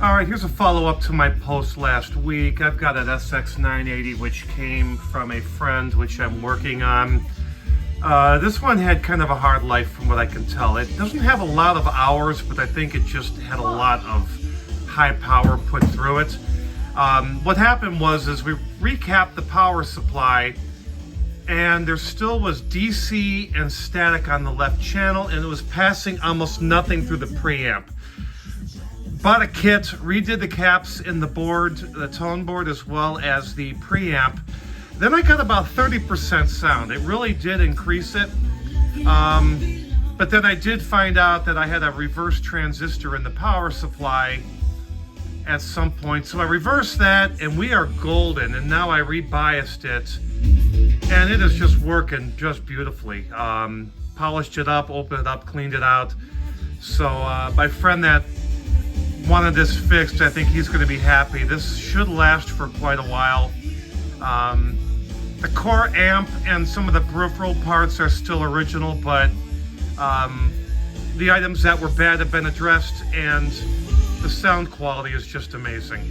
All right, here's a follow-up to my post last week. I've got an SX-980 which came from a friend which I'm working on. This one had kind of a hard life from what I can tell. It doesn't have a lot of hours, but I think it just had a lot of high power put through it. What happened was we recapped the power supply, and there still was DC and static on the left channel, and it was passing almost nothing through the preamp. Bought a kit, redid the caps in the board, the tone board, as well as the preamp. Then I got about 30% sound. It really did increase it. But then I did find out that I had a reverse transistor in the power supply at some point. So I reversed that, and we are golden. And now I rebiased it, and it is just working just beautifully. Polished it up, opened it up, cleaned it out. So my friend that wanted this fixed, I think he's going to be happy. This should last for quite a while. The core amp and some of the peripheral parts are still original, but the items that were bad have been addressed, and the sound quality is just amazing.